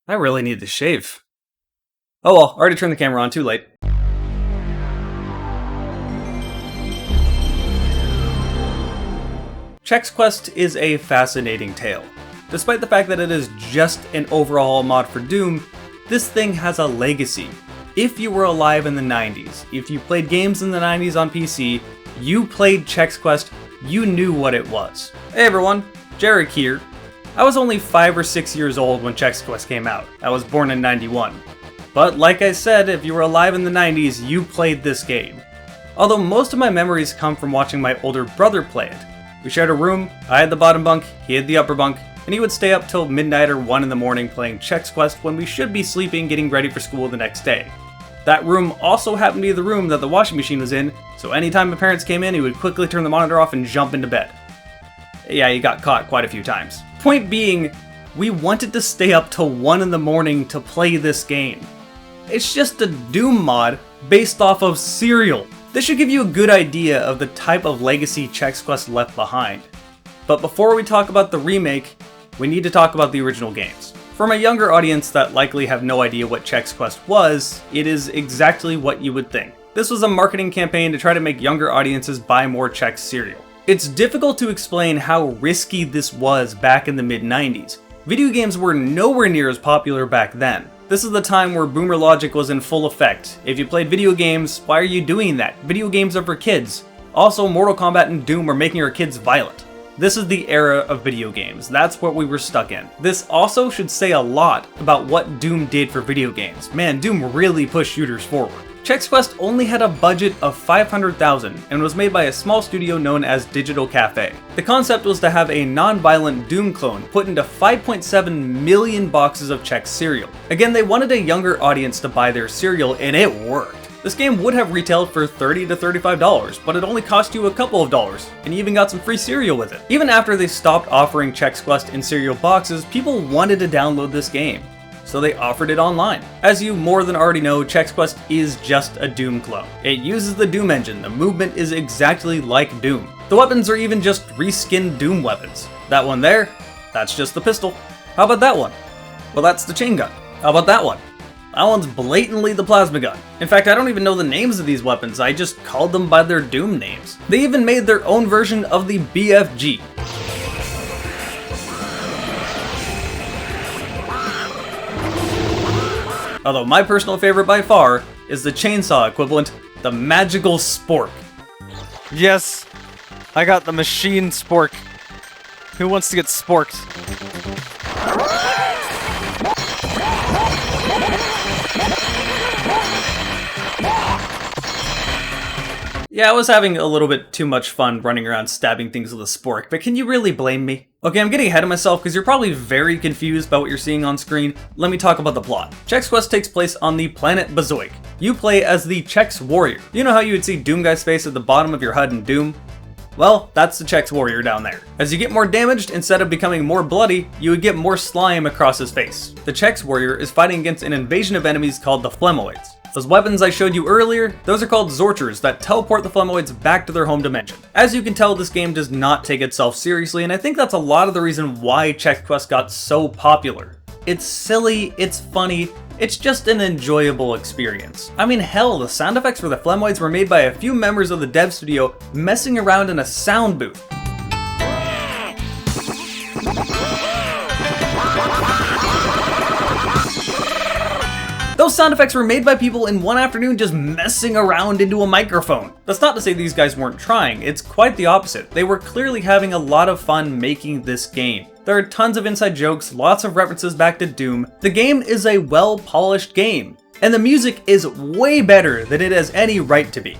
I really need to shave. Oh well, already turned the camera on, too late. Chex Quest is a fascinating tale. Despite the fact that it is just an overhaul mod for Doom, this thing has a legacy. If you were alive in the 90s, if you played games in the 90s on PC, you played Chex Quest, you knew what it was. Hey everyone, Jarek here. I was only 5 or 6 years old when Chex Quest came out. I was born in 91. But like I said, if you were alive in the 90s, you played this game. Although most of my memories come from watching my older brother play it. We shared a room, I had the bottom bunk, he had the upper bunk, and he would stay up till midnight or 1 in the morning playing Chex Quest when we should be sleeping getting ready for school the next day. That room also happened to be the room that the washing machine was in, so anytime my parents came in, he would quickly turn the monitor off and jump into bed. Yeah, he got caught quite a few times. Point being, we wanted to stay up till 1 in the morning to play this game. It's just a Doom mod based off of cereal. This should give you a good idea of the type of legacy Chex Quest left behind. But before we talk about the remake, we need to talk about the original games. For my younger audience that likely have no idea what Chex Quest was, it is exactly what you would think. This was a marketing campaign to try to make younger audiences buy more Chex cereal. It's difficult to explain how risky this was back in the mid-90s. Video games were nowhere near as popular back then. This is the time where boomer logic was in full effect. If you played video games, why are you doing that? Video games are for kids. Also, Mortal Kombat and Doom are making our kids violent. This is the era of video games. That's what we were stuck in. This also should say a lot about what Doom did for video games. Man, Doom really pushed shooters forward. Chex Quest only had a budget of $500,000 and was made by a small studio known as Digital Cafe. The concept was to have a non-violent Doom clone put into 5.7 million boxes of Chex cereal. Again, they wanted a younger audience to buy their cereal, and it worked. This game would have retailed for $30 to $35, but it only cost you a couple of dollars, and you even got some free cereal with it. Even after they stopped offering Chex Quest in cereal boxes, people wanted to download this game, so they offered it online. As you more than already know, Chex Quest is just a Doom clone. It uses the Doom engine, the movement is exactly like Doom. The weapons are even just reskinned Doom weapons. That one there, that's just the pistol. How about that one? Well, that's the chain gun. How about that one? That one's blatantly the plasma gun. In fact, I don't even know the names of these weapons, I just called them by their Doom names. They even made their own version of the BFG. Although my personal favorite by far is the chainsaw equivalent, the magical spork. Yes, I got the machine spork. Who wants to get sporked? Yeah, I was having a little bit too much fun running around stabbing things with a spork, but can you really blame me? Okay, I'm getting ahead of myself because you're probably very confused by what you're seeing on screen. Let me talk about the plot. Chex Quest takes place on the planet Bazoik. You play as the Chex Warrior. You know how you would see Doom Guy's face at the bottom of your HUD in Doom? Well, that's the Chex Warrior down there. As you get more damaged, instead of becoming more bloody, you would get more slime across his face. The Chex Warrior is fighting against an invasion of enemies called the Flemoids. Those weapons I showed you earlier, those are called Zorchers that teleport the Flemoids back to their home dimension. As you can tell, this game does not take itself seriously, and I think that's a lot of the reason why Chex Quest got so popular. It's silly, it's funny, it's just an enjoyable experience. I mean, hell, the sound effects for the Flemoids were made by a few members of the dev studio messing around in a sound booth. Those sound effects were made by people in one afternoon just messing around into a microphone. That's not to say these guys weren't trying, it's quite the opposite. They were clearly having a lot of fun making this game. There are tons of inside jokes, lots of references back to Doom. The game is a well-polished game, and the music is way better than it has any right to be.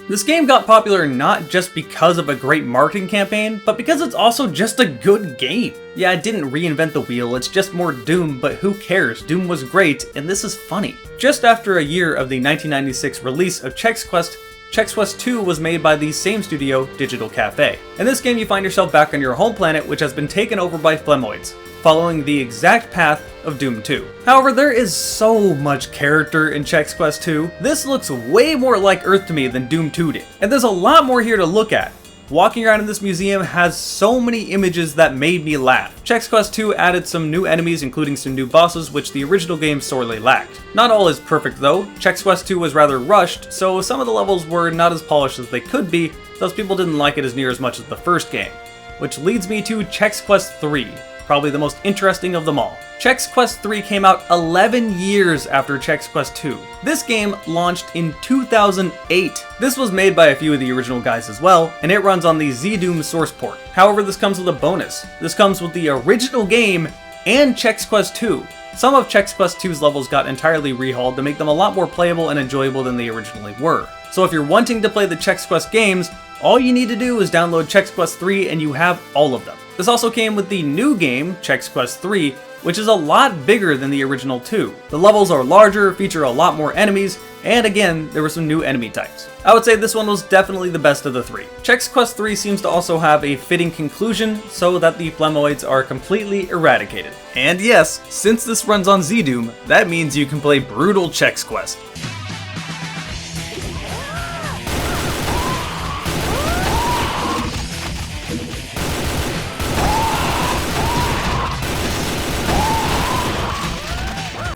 This game got popular not just because of a great marketing campaign, but because it's also just a good game. Yeah, it didn't reinvent the wheel, it's just more Doom, but who cares? Doom was great, and this is funny. Just after a year of the 1996 release of Chex Quest, Chex Quest 2 was made by the same studio, Digital Cafe. In this game, you find yourself back on your home planet, which has been taken over by Flemoids, following the exact path of Doom 2. However, there is so much character in Chex Quest 2. This looks way more like Earth to me than Doom 2 did, and there's a lot more here to look at. Walking around in this museum has so many images that made me laugh. Chex Quest 2 added some new enemies, including some new bosses, which the original game sorely lacked. Not all is perfect though. Chex Quest 2 was rather rushed, so some of the levels were not as polished as they could be, thus people didn't like it as near as much as the first game. Which leads me to Chex Quest 3, probably the most interesting of them all. Chex Quest 3 came out 11 years after Chex Quest 2. This game launched in 2008. This was made by a few of the original guys as well, and it runs on the ZDoom source port. However, this comes with a bonus. This comes with the original game and Chex Quest 2. Some of Chex Quest 2's levels got entirely rehauled to make them a lot more playable and enjoyable than they originally were. So if you're wanting to play the Chex Quest games, all you need to do is download Chex Quest 3 and you have all of them. This also came with the new game, Chex Quest 3, which is a lot bigger than the original 2. The levels are larger, feature a lot more enemies, and again, there were some new enemy types. I would say this one was definitely the best of the three. Chex Quest 3 seems to also have a fitting conclusion, so that the Flemoids are completely eradicated. And yes, since this runs on ZDoom, that means you can play brutal Chex Quest.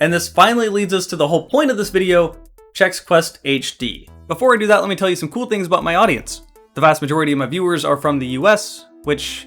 And this finally leads us to the whole point of this video, Chex Quest HD. Before I do that, let me tell you some cool things about my audience. The vast majority of my viewers are from the US, which,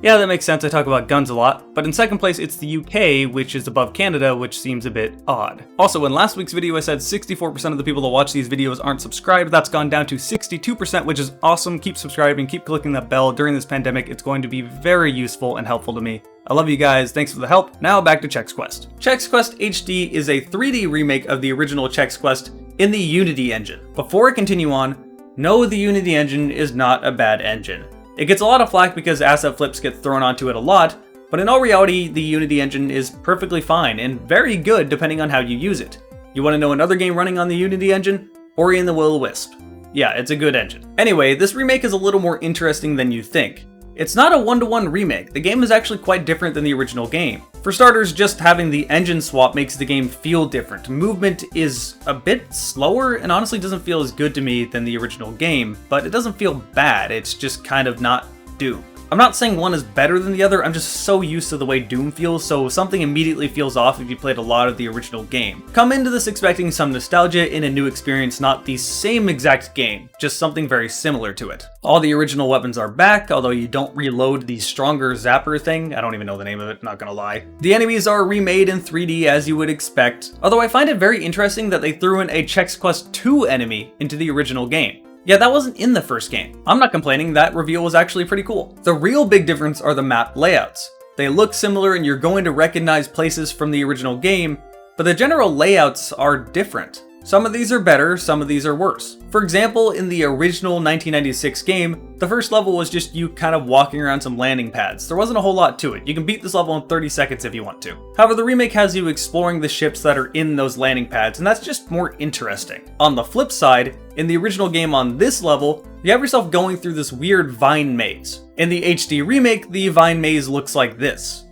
yeah, that makes sense, I talk about guns a lot. But in second place, it's the UK, which is above Canada, which seems a bit odd. Also, in last week's video, I said 64% of the people that watch these videos aren't subscribed. That's gone down to 62%, which is awesome. Keep subscribing, keep clicking that bell. During this pandemic, it's going to be very useful and helpful to me. I love you guys, thanks for the help. Now back to Chex Quest. Chex Quest HD is a 3D remake of the original Chex Quest in the Unity engine. Before I continue on, no, the Unity engine is not a bad engine. It gets a lot of flack because asset flips get thrown onto it a lot, but in all reality, the Unity engine is perfectly fine and very good depending on how you use it. You want to know another game running on the Unity engine? Ori and the Will-O-Wisp. Yeah, it's a good engine. Anyway, this remake is a little more interesting than you think. It's not a one-to-one remake. The game is actually quite different than the original game. For starters, just having the engine swap makes the game feel different. Movement is a bit slower and honestly doesn't feel as good to me than the original game, but it doesn't feel bad, it's just kind of not Doom. I'm not saying one is better than the other, I'm just so used to the way Doom feels, so something immediately feels off if you played a lot of the original game. Come into this expecting some nostalgia in a new experience, not the same exact game, just something very similar to it. All the original weapons are back, although you don't reload the stronger zapper thing. I don't even know the name of it, not gonna lie. The enemies are remade in 3D as you would expect, although I find it very interesting that they threw in a Chex Quest 2 enemy into the original game. Yeah, that wasn't in the first game. I'm not complaining, that reveal was actually pretty cool. The real big difference are the map layouts. They look similar and you're going to recognize places from the original game, but the general layouts are different. Some of these are better, some of these are worse. For example, in the original 1996 game, the first level was just you kind of walking around some landing pads. There wasn't a whole lot to it. You can beat this level in 30 seconds if you want to. However, the remake has you exploring the ships that are in those landing pads, and that's just more interesting. On the flip side, in the original game on this level, you have yourself going through this weird vine maze. In the HD remake, the vine maze looks like this.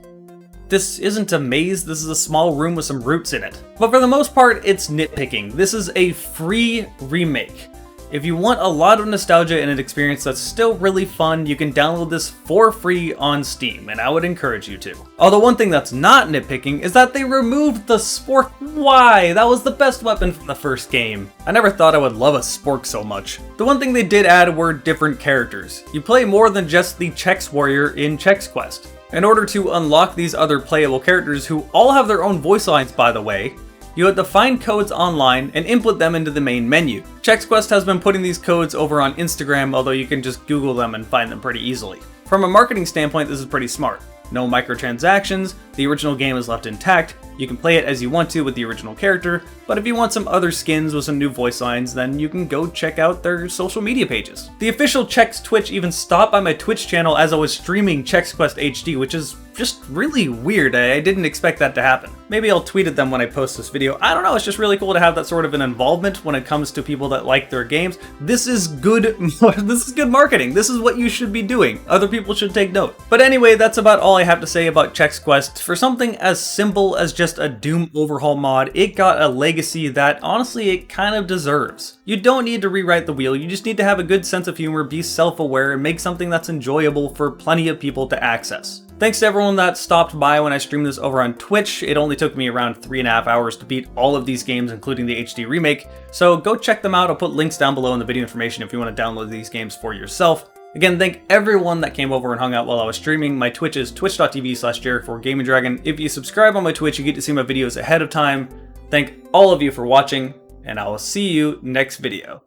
This isn't a maze, this is a small room with some roots in it. But for the most part, it's nitpicking. This is a free remake. If you want a lot of nostalgia and an experience that's still really fun, you can download this for free on Steam, and I would encourage you to. Although one thing that's not nitpicking is that they removed the spork. Why? That was the best weapon from the first game. I never thought I would love a spork so much. The one thing they did add were different characters. You play more than just the Chex Warrior in Chex Quest. In order to unlock these other playable characters, who all have their own voice lines by the way, you have to find codes online and input them into the main menu. Chex Quest has been putting these codes over on Instagram, although you can just Google them and find them pretty easily. From a marketing standpoint, this is pretty smart. No microtransactions, The original game is left intact. You can play it as you want to with the original character, but if you want some other skins with some new voice lines, then you can go check out their social media pages. The official Chex Twitch even stopped by my Twitch channel as I was streaming Chex Quest HD, which is just really weird. I didn't expect that to happen. Maybe I'll tweet at them when I post this video. I don't know, it's just really cool to have that sort of an involvement when it comes to people that like their games. This is good marketing. This is what you should be doing. Other people should take note. But anyway, that's about all I have to say about Chex Quest. For something as simple as just a Doom overhaul mod, it got a legacy that honestly it kind of deserves. You don't need to rewrite the wheel, you just need to have a good sense of humor, be self-aware, and make something that's enjoyable for plenty of people to access. Thanks to everyone that stopped by when I streamed this over on Twitch. It only took me around 3.5 hours to beat all of these games, including the HD remake, so go check them out. I'll put links down below in the video information if you want to download these games for yourself. Again, thank everyone that came over and hung out while I was streaming. My Twitch is twitch.tv/Jarek4GamingDragon. If you subscribe on my Twitch, you get to see my videos ahead of time. Thank all of you for watching, and I will see you next video.